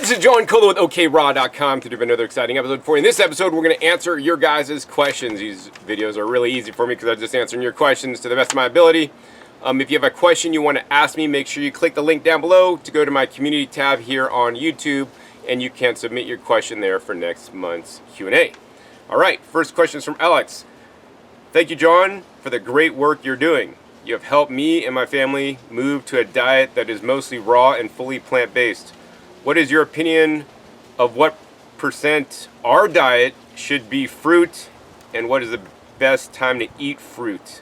This is John Colo with okraw.com to do another exciting episode for you. In this episode, we're going to answer your guys' questions. These videos are really easy for me because I'm just answering your questions to the best of my ability. If you have a question you want to ask me, make sure you click the link down below to go to my community tab here on YouTube, and you can submit your question there for next month's Q&A. All right, first question is from Alex. Thank you, John, for the great work you're doing. You have helped me and my family move to a diet that is mostly raw and fully plant-based. What is your opinion of what percent our diet should be fruit, and what is the best time to eat fruit?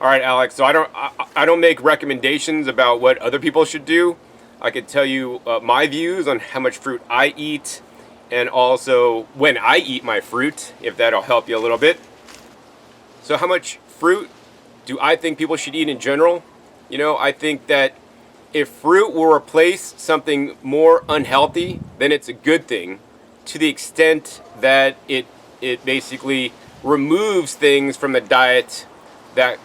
All right, Alex, so I don't make recommendations about what other people should do. I could tell you my views on how much fruit I eat, and also when I eat my fruit, if that'll help you a little bit. So how much fruit do I think people should eat in general? You know, I think that if fruit will replace something more unhealthy, then it's a good thing, to the extent that it basically removes things from the diet that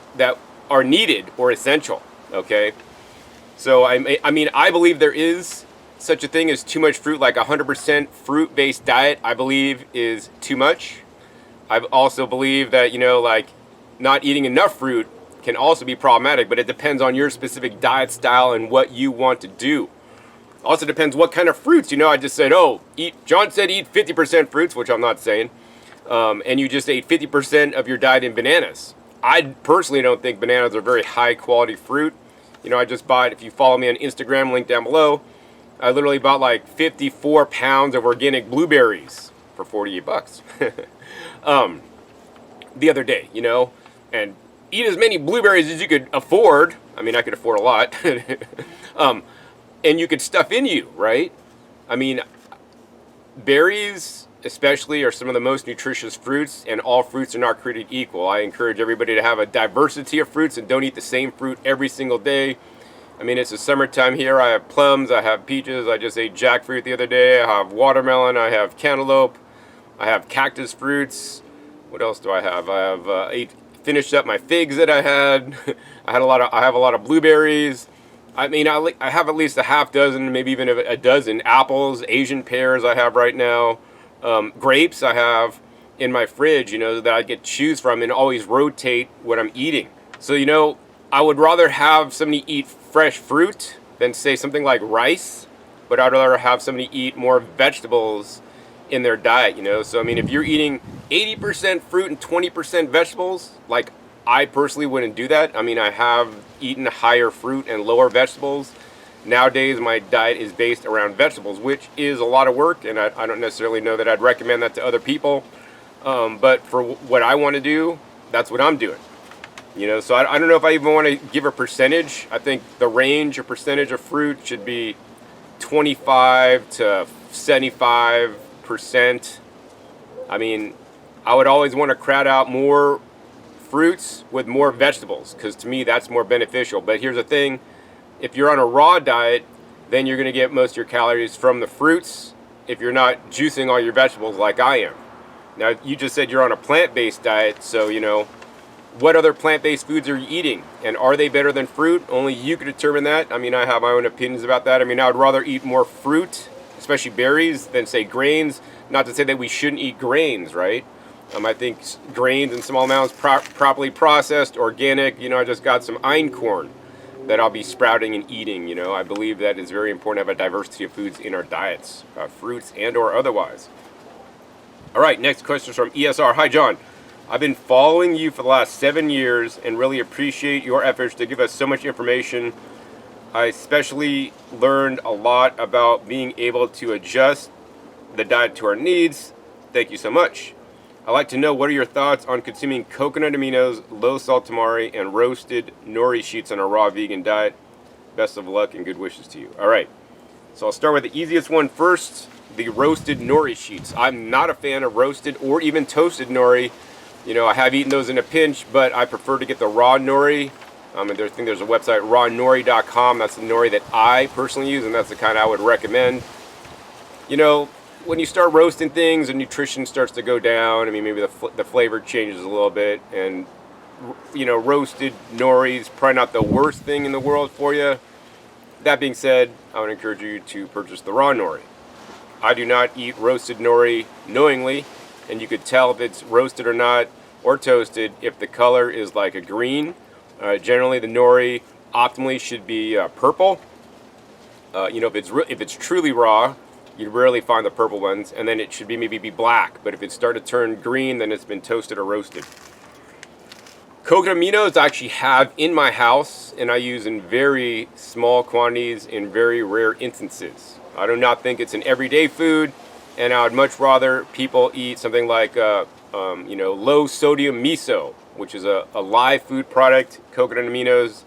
are needed or essential, okay? So I mean, I believe there is such a thing as too much fruit, like 100% fruit-based diet, I believe is too much. I also believe that, you know, like not eating enough fruit can also be problematic, but it depends on your specific diet style and what you want to do. Also depends what kind of fruits. You know, I just said, John said eat 50% fruits, which I'm not saying, and you just ate 50% of your diet in bananas. I personally don't think bananas are very high quality fruit. You know, I just bought, if you follow me on Instagram, link down below, I literally bought like 54 pounds of organic blueberries for 48 bucks the other day, you know, and eat as many blueberries as you could afford. I mean, I could afford a lot. And you could stuff in you, right? I mean, berries especially are some of the most nutritious fruits, and all fruits are not created equal. I encourage everybody to have a diversity of fruits and don't eat the same fruit every single day. I mean, it's the summertime here. I have plums, I have peaches, I just ate jackfruit the other day, I have watermelon, I have cantaloupe, I have cactus fruits. What else do I have? I have finished up my figs that I had. I have a lot of blueberries. I mean, I have at least a half dozen, maybe even a dozen apples, Asian pears I have right now. Grapes I have in my fridge, you know, that I get to choose from and always rotate what I'm eating. So, you know, I would rather have somebody eat fresh fruit than say something like rice, but I'd rather have somebody eat more vegetables in their diet, you know. So, I mean, if you're eating 80% fruit and 20% vegetables, like I personally wouldn't do that. I mean, I have eaten higher fruit and lower vegetables. Nowadays, my diet is based around vegetables, which is a lot of work, and I don't necessarily know that I'd recommend that to other people. But for what I want to do, that's what I'm doing. You know, so I don't know if I even want to give a percentage. I think the range or percentage of fruit should be 25 to 75%. I mean, I would always want to crowd out more fruits with more vegetables, because to me that's more beneficial. But here's the thing, if you're on a raw diet, then you're going to get most of your calories from the fruits if you're not juicing all your vegetables like I am. Now, you just said you're on a plant-based diet, so, you know, what other plant-based foods are you eating? And are they better than fruit? Only you can determine that. I mean, I have my own opinions about that. I mean, I would rather eat more fruit, especially berries, than, say, grains. Not to say that we shouldn't eat grains, right? I think grains in small amounts, properly processed, organic. You know, I just got some einkorn that I'll be sprouting and eating. You know, I believe that it's very important to have a diversity of foods in our diets, fruits and or otherwise. All right, next question is from ESR. Hi, John. I've been following you for the last 7 years and really appreciate your efforts to give us so much information. I especially learned a lot about being able to adjust the diet to our needs. Thank you so much. I'd like to know, what are your thoughts on consuming coconut aminos, low salt tamari, and roasted nori sheets on a raw vegan diet? Best of luck and good wishes to you. All right, so I'll start with the easiest one first, the roasted nori sheets. I'm not a fan of roasted or even toasted nori. You know, I have eaten those in a pinch, but I prefer to get the raw nori. And I think there's a website, rawnori.com. That's the nori that I personally use, and that's the kind I would recommend. You know, when you start roasting things, the nutrition starts to go down. I mean, maybe the flavor changes a little bit, and you know, roasted nori is probably not the worst thing in the world for you. That being said, I would encourage you to purchase the raw nori. I do not eat roasted nori knowingly, and you could tell if it's roasted or not, or toasted, if the color is like a green. Generally, the nori optimally should be purple. If it's truly raw, you rarely find the purple ones, and then it should be maybe black. But if it's started to turn green, then it's been toasted or roasted. Coconut aminos I actually have in my house, and I use in very small quantities in very rare instances. I do not think it's an everyday food, and I would much rather people eat something like low sodium miso, which is a live food product. Coconut aminos,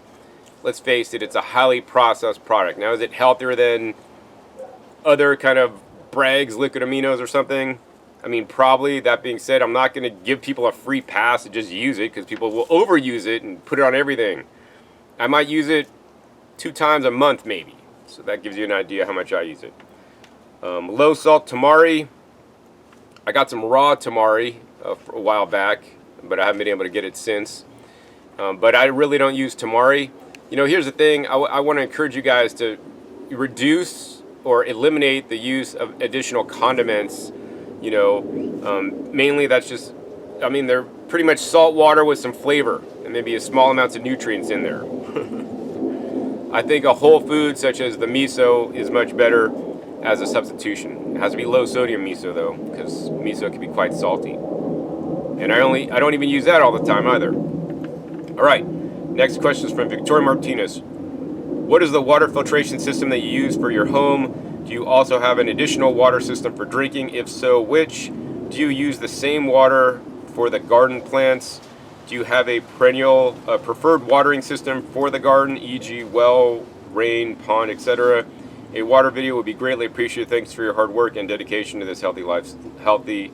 let's face it, it's a highly processed product. Now, is it healthier than other kind of Bragg's liquid aminos or something? I mean, probably. That being said, I'm not going to give people a free pass to just use it, because people will overuse it and put it on everything. I might use it 2 times a month maybe. So that gives you an idea how much I use it. Low salt tamari. I got some raw tamari for a while back, but I haven't been able to get it since. But I really don't use tamari. Here's the thing. I want to encourage you guys to reduce or eliminate the use of additional condiments. Mainly that's just, they're pretty much salt water with some flavor and maybe a small amounts of nutrients in there. I think a whole food such as the miso is much better as a substitution. It has to be low sodium miso though, because miso can be quite salty. And I don't even use that all the time either. All right, next question is from Victoria Martinez. What is the water filtration system that you use for your home? Do you also have an additional water system for drinking? If so, which? Do you use the same water for the garden plants? Do you have a perennial preferred watering system for the garden, e.g. well, rain, pond, etc.? A water video would be greatly appreciated. Thanks for your hard work and dedication to this healthy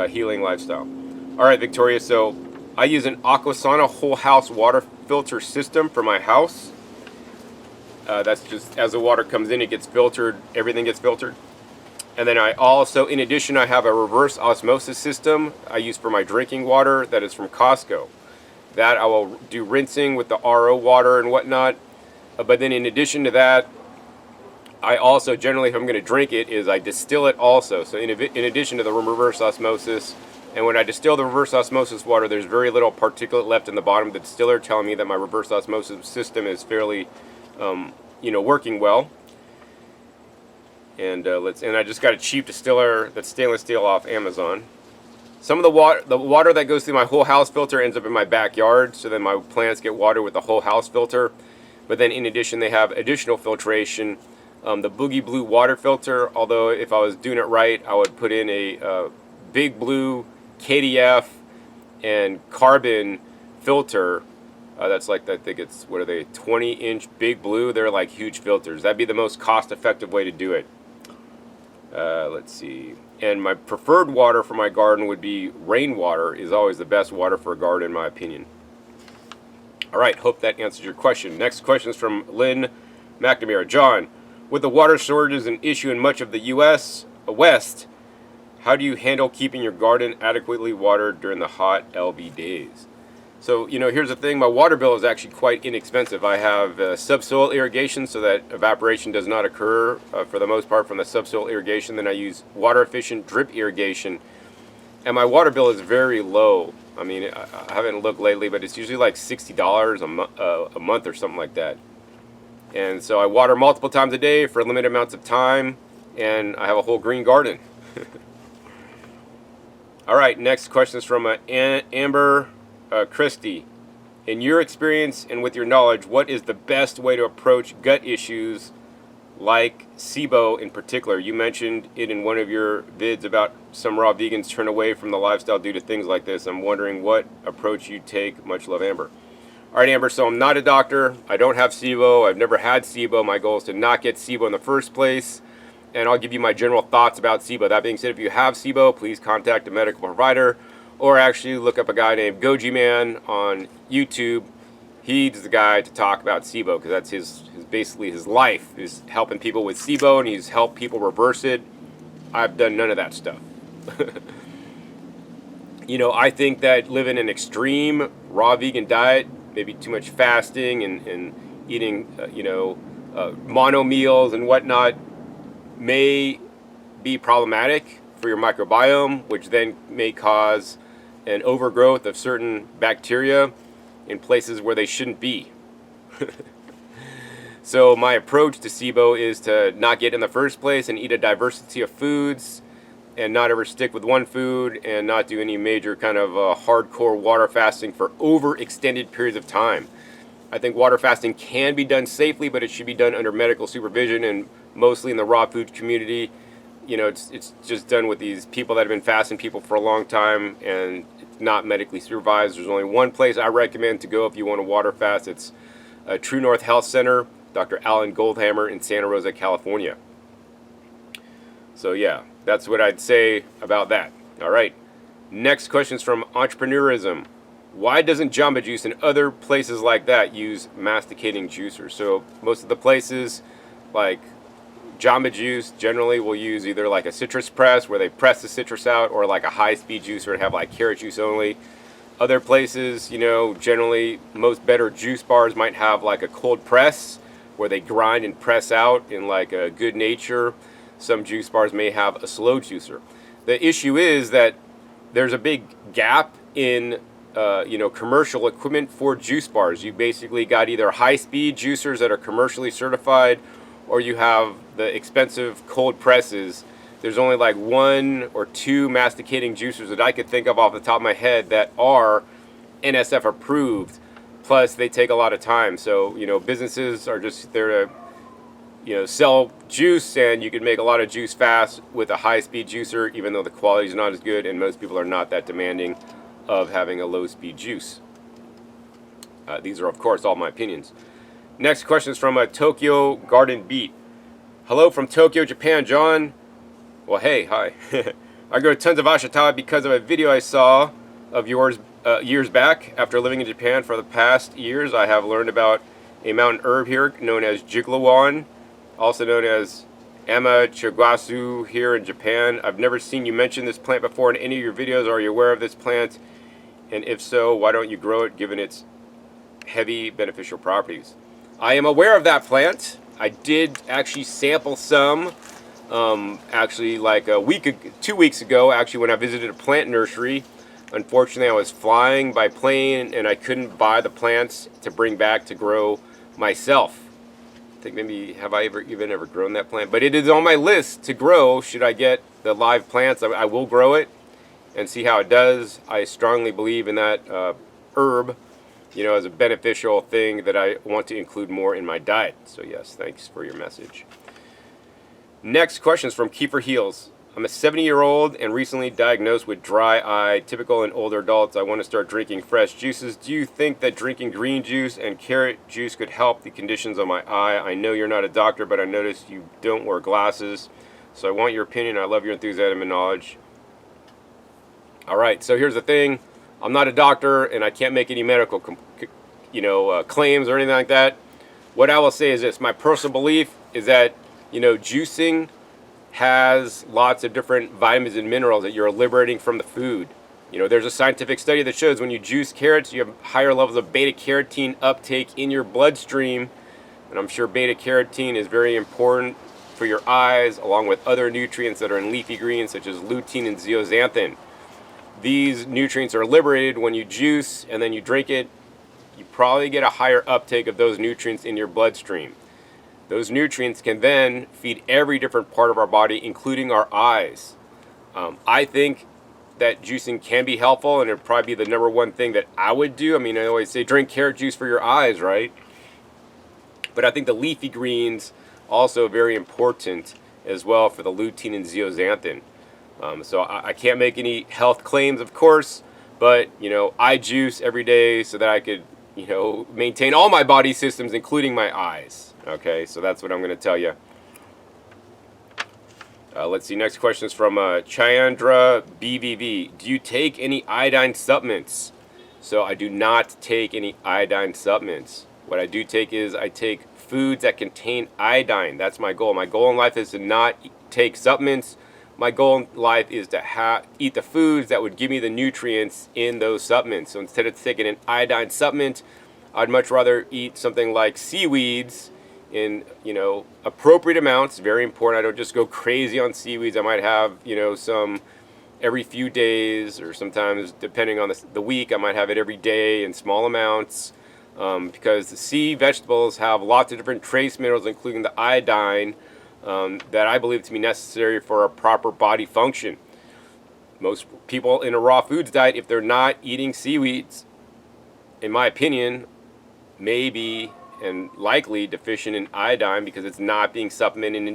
healing lifestyle. All right, Victoria, so I use an Aquasana whole house water filter system for my house. That's just as the water comes in, it gets filtered, everything gets filtered. And then I also, in addition, I have a reverse osmosis system I use for my drinking water that is from Costco. That I will do rinsing with the RO water and whatnot. But then in addition to that, I also, generally, if I'm going to drink it, is I distill it also. So in addition to the reverse osmosis, and when I distill the reverse osmosis water, there's very little particulate left in the bottom of the distiller, telling me that my reverse osmosis system is fairly working well. And I just got a cheap distiller that's stainless steel off Amazon. Some of the water that goes through my whole house filter ends up in my backyard, so then my plants get water with the whole house filter. But then in addition, they have additional filtration. The Boogie Blue water filter, although if I was doing it right, I would put in a Big Blue KDF and carbon filter. That's like, I think it's, 20-inch Big Blue. They're like huge filters. That'd be the most cost-effective way to do it. Let's see. And my preferred water for my garden would be rainwater. Is always the best water for a garden, in my opinion. All right, hope that answers your question. Next question is from Lynn McNamara. John, with the water shortages an issue in much of the U.S. West, how do you handle keeping your garden adequately watered during the hot LB days? So, here's the thing. My water bill is actually quite inexpensive. I have subsoil irrigation so that evaporation does not occur for the most part from the subsoil irrigation. Then I use water-efficient drip irrigation. And my water bill is very low. I mean, I haven't looked lately, but it's usually like $60 a month or something like that. And so I water multiple times a day for limited amounts of time, and I have a whole green garden. All right, next question is from Amber Christie. In your experience and with your knowledge, what is the best way to approach gut issues like SIBO in particular? You mentioned it in one of your vids about some raw vegans turn away from the lifestyle due to things like this. I'm wondering what approach you take. Much love, Amber. All right, Amber, so I'm not a doctor. I don't have SIBO. I've never had SIBO. My goal is to not get SIBO in the first place. And I'll give you my general thoughts about SIBO. That being said, if you have SIBO, please contact a medical provider, or actually look up a guy named Goji Man on YouTube. He's the guy to talk about SIBO, because that's his basically his life is helping people with SIBO, and he's helped people reverse it. I've done none of that stuff. I think that living an extreme raw vegan diet, maybe too much fasting and eating, mono meals and whatnot may be problematic for your microbiome, which then may cause an overgrowth of certain bacteria in places where they shouldn't be. So my approach to SIBO is to not get in the first place and eat a diversity of foods and not ever stick with one food and not do any major kind of hardcore water fasting for overextended periods of time. I think water fasting can be done safely, but it should be done under medical supervision, and mostly in the raw food community. You know, it's just done with these people that have been fasting people for a long time, and it's not medically supervised. There's only one place I recommend to go if you want to water fast. It's True North Health Center, Dr. Alan Goldhammer in Santa Rosa, California. So yeah, that's what I'd say about that. All right. Next question is from Entrepreneurism. Why doesn't Jamba Juice and other places like that use masticating juicers? So most of the places like Jamba Juice generally will use either like a citrus press where they press the citrus out, or like a high-speed juicer and have like carrot juice only. Other places, you know, generally most better juice bars might have like a cold press where they grind and press out in like a Good Nature. Some juice bars may have a slow juicer. The issue is that there's a big gap in commercial equipment for juice bars. You basically got either high-speed juicers that are commercially certified, or you have the expensive cold presses. There's only like 1 or 2 masticating juicers that I could think of off the top of my head that are NSF approved. Plus, they take a lot of time. So, you know, businesses are just there to, you know, sell juice, and you can make a lot of juice fast with a high-speed juicer, even though the quality is not as good, and most people are not that demanding of having a low-speed juice. These are, of course, all my opinions. Next question is from Tokyo Garden Beat. Hello from Tokyo, Japan, John. Well, hey, hi. I grow tons of ashitaba because of a video I saw of yours years back. After living in Japan for the past years, I have learned about a mountain herb here known as Jiaogulan, also known as Amachigasu here in Japan. I've never seen you mention this plant before in any of your videos. Are you aware of this plant? And if so, why don't you grow it given its heavy beneficial properties? I am aware of that plant. I did actually sample some actually like 2 weeks ago, actually, when I visited a plant nursery. Unfortunately, I was flying by plane and I couldn't buy the plants to bring back to grow myself. I think maybe, have I even ever grown that plant? But it is on my list to grow. Should I get the live plants, I will grow it and see how it does. I strongly believe in that herb, you know, as a beneficial thing that I want to include more in my diet. So yes, thanks for your message. Next question is from Kiefer Heels. I'm a 70-year-old and recently diagnosed with dry eye, typical in older adults. I want to start drinking fresh juices. Do you think that drinking green juice and carrot juice could help the conditions on my eye? I know you're not a doctor, but I noticed you don't wear glasses. So I want your opinion. I love your enthusiasm and knowledge. All right, so here's the thing. I'm not a doctor and I can't make any medical claims or anything like that. What I will say is this. My personal belief is that, you know, juicing has lots of different vitamins and minerals that you're liberating from the food. You know, there's a scientific study that shows when you juice carrots, you have higher levels of beta-carotene uptake in your bloodstream. And I'm sure beta-carotene is very important for your eyes, along with other nutrients that are in leafy greens, such as lutein and zeaxanthin. These nutrients are liberated when you juice and then you drink it. You probably get a higher uptake of those nutrients in your bloodstream. Those nutrients can then feed every different part of our body, including our eyes. I think that juicing can be helpful, and it would probably be the number one thing that I would do. I mean, I always say drink carrot juice for your eyes, right? But I think the leafy greens also very important as well for the lutein and zeaxanthin. So I can't make any health claims, of course, but, you know, I juice every day so that I could, you know, maintain all my body systems, including my eyes. Okay, so that's what I'm going to tell you. Let's see, next question is from Chandra BVV. Do you take any iodine supplements? So I do not take any iodine supplements. What I do take is I take foods that contain iodine. That's my goal. My goal in life is to not take supplements. My goal in life is to eat the foods that would give me the nutrients in those supplements. So instead of taking an iodine supplement, I'd much rather eat something like seaweeds in, appropriate amounts. Very important. I don't just go crazy on seaweeds. I might have, some every few days, or sometimes depending on the week, I might have it every day in small amounts, because the sea vegetables have lots of different trace minerals, including the iodine, that I believe to be necessary for a proper body function. Most people in a raw foods diet, if they're not eating seaweeds, in my opinion, may be and likely deficient in iodine, because it's not being supplemented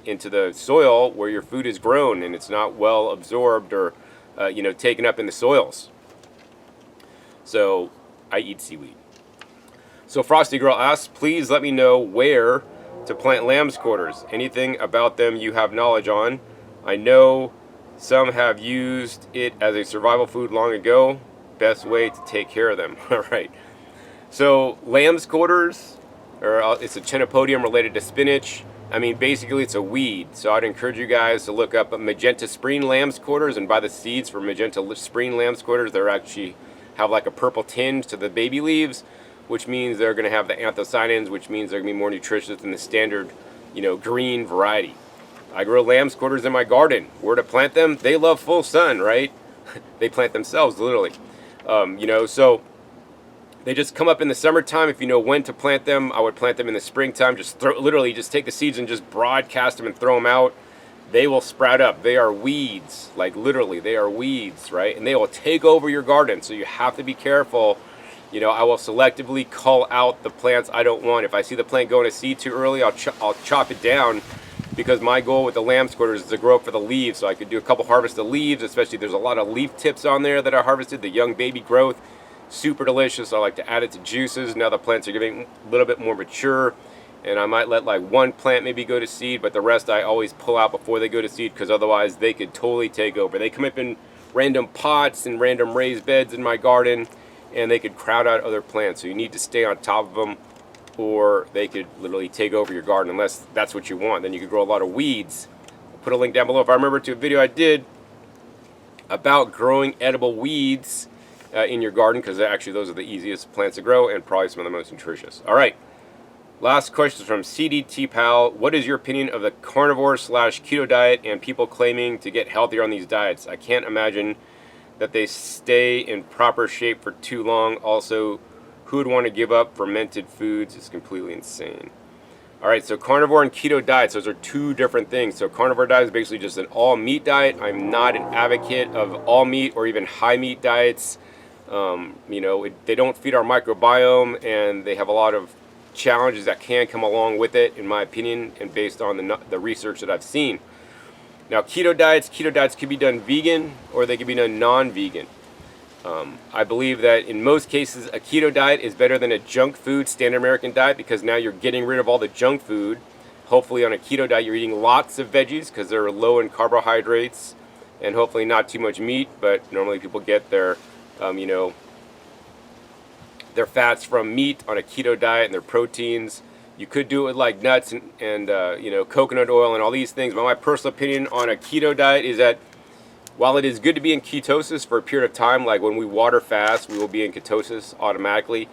into the soil where your food is grown, and it's not well absorbed or taken up in the soils. So I eat seaweed. So Frosty Girl asks, please let me know where to plant lamb's quarters. Anything about them you have knowledge on? I know some have used it as a survival food long ago. Best way to take care of them. All right. So lamb's quarters, it's a chenopodium related to spinach. I mean, basically it's a weed. So I'd encourage you guys to look up magenta spreen lamb's quarters and buy the seeds for magenta spreen lamb's quarters. They're actually have like a purple tinge to the baby leaves, which means they're going to have the anthocyanins, which means they're going to be more nutritious than the standard, green variety. I grow lamb's quarters in my garden. Where to plant them? They love full sun, right? They plant themselves, literally. So they just come up in the summertime. If you know when to plant them, I would plant them in the springtime. Just take the seeds and just broadcast them and throw them out. They will sprout up. They are weeds, like literally, they are weeds, right? And they will take over your garden. So you have to be careful. I will selectively cull out the plants I don't want. If I see the plant going to seed too early, I'll chop it down, because my goal with the lamb's quarters is to grow up for the leaves. So I could do a couple harvests of leaves, especially there's a lot of leaf tips on there that I harvested, the young baby growth. Super delicious. I like to add it to juices. Now the plants are getting a little bit more mature, and I might let like one plant maybe go to seed, but the rest I always pull out before they go to seed, because otherwise they could totally take over. They come up in random pots and random raised beds in my garden, and they could crowd out other plants. So you need to stay on top of them, or they could literally take over your garden, unless that's what you want. Then you could grow a lot of weeds. I'll put a link down below, if I remember, to a video I did about growing edible weeds in your garden, because actually those are the easiest plants to grow and probably some of the most nutritious. All right, last question is from CDT Pal. What is your opinion of the carnivore / keto diet and people claiming to get healthier on these diets? I can't imagine that they stay in proper shape for too long. Also, who would want to give up fermented foods? It's completely insane. All right, so carnivore and keto diets, those are two different things. So carnivore diet is basically just an all meat diet. I'm not an advocate of all meat or even high meat diets. They don't feed our microbiome, and they have a lot of challenges that can come along with it, in my opinion, and based on the research that I've seen. Now, keto diets can be done vegan, or they can be done non-vegan. I believe that in most cases, a keto diet is better than a junk food standard American diet, because now you're getting rid of all the junk food. Hopefully on a keto diet, you're eating lots of veggies, because they're low in carbohydrates, and hopefully not too much meat, but normally people get their fats from meat on a keto diet, and their proteins. You could do it with like nuts and coconut oil and all these things. But my personal opinion on a keto diet is that while it is good to be in ketosis for a period of time, like when we water fast, we will be in ketosis automatically.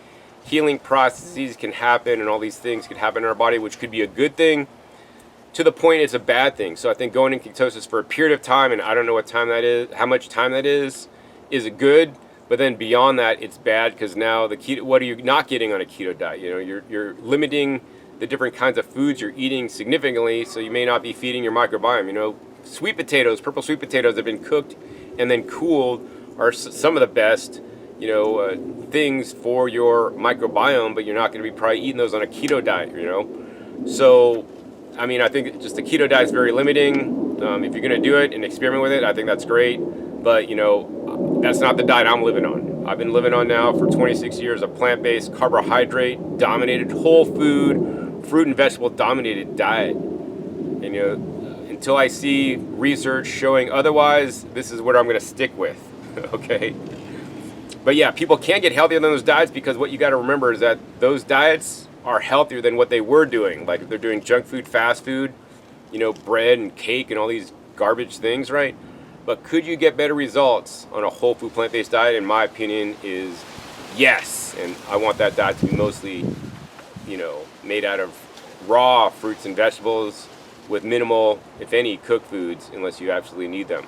Healing processes can happen, and all these things can happen in our body, which could be a good thing, to the point it's a bad thing. So I think going in ketosis for a period of time, and I don't know what time that is, how much time that is it good? But then beyond that, it's bad, because now what are you not getting on a keto diet? You're limiting the different kinds of foods you're eating significantly, so you may not be feeding your microbiome. Sweet potatoes, purple sweet potatoes have been cooked and then cooled, are some of the best, things for your microbiome, but you're not going to be probably eating those on a keto diet, So, I think just the keto diet is very limiting. If you're going to do it and experiment with it, I think that's great. But, that's not the diet I'm living on. I've been living on now for 26 years a plant-based, carbohydrate-dominated, whole food, fruit and vegetable-dominated diet. And, until I see research showing otherwise, this is what I'm going to stick with, okay? But yeah, people can get healthier than those diets, because what you got to remember is that those diets are healthier than what they were doing. Like if they're doing junk food, fast food, bread and cake and all these garbage things, right? But could you get better results on a whole food plant-based diet? In my opinion, is yes. And I want that diet to be mostly, made out of raw fruits and vegetables with minimal, if any, cooked foods unless you absolutely need them.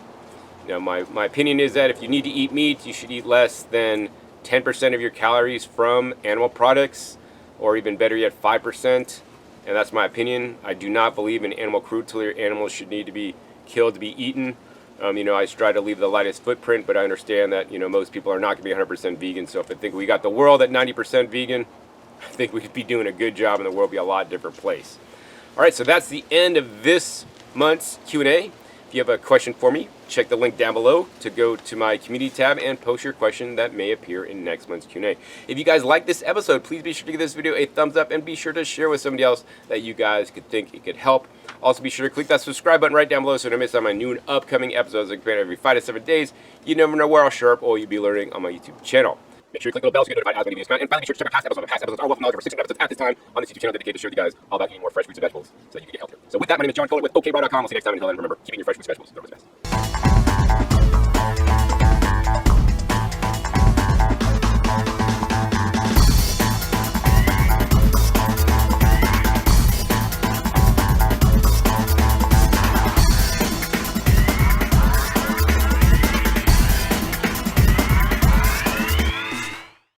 You know, my opinion is that if you need to eat meat, you should eat less than 10% of your calories from animal products, or even better yet, 5%. And that's my opinion. I do not believe in animal cruelty. Animals should need to be killed to be eaten. You know, I try to leave the lightest footprint, but I understand that, you know, most people are not going to be 100% vegan. So if I think we got the world at 90% vegan, I think we could be doing a good job and the world would be a lot different place. All right, so that's the end of this month's Q&A. If you have a question for me, check the link down below to go to my community tab and post your question that may appear in next month's Q&A. If you guys like this episode, please be sure to give this video a thumbs up and be sure to share with somebody else that you guys could think it could help. Also, be sure to click that subscribe button right down below so you don't miss out on my new and upcoming episodes that come out every 5 to 7 days. You never know where I'll show up or you'll be learning on my YouTube channel. Make sure you click the little bell so you get notified as I video content. And finally, be sure to check out past episodes. My past episodes are worth knowledge over 600 episodes at this time on this YouTube channel dedicated to show you guys all about eating more fresh fruits and vegetables so that you can get healthier. So with that, my name is John Kohler with okraw.com. We'll see you next time. Until then, remember, keeping your fresh fruits and vegetables the best.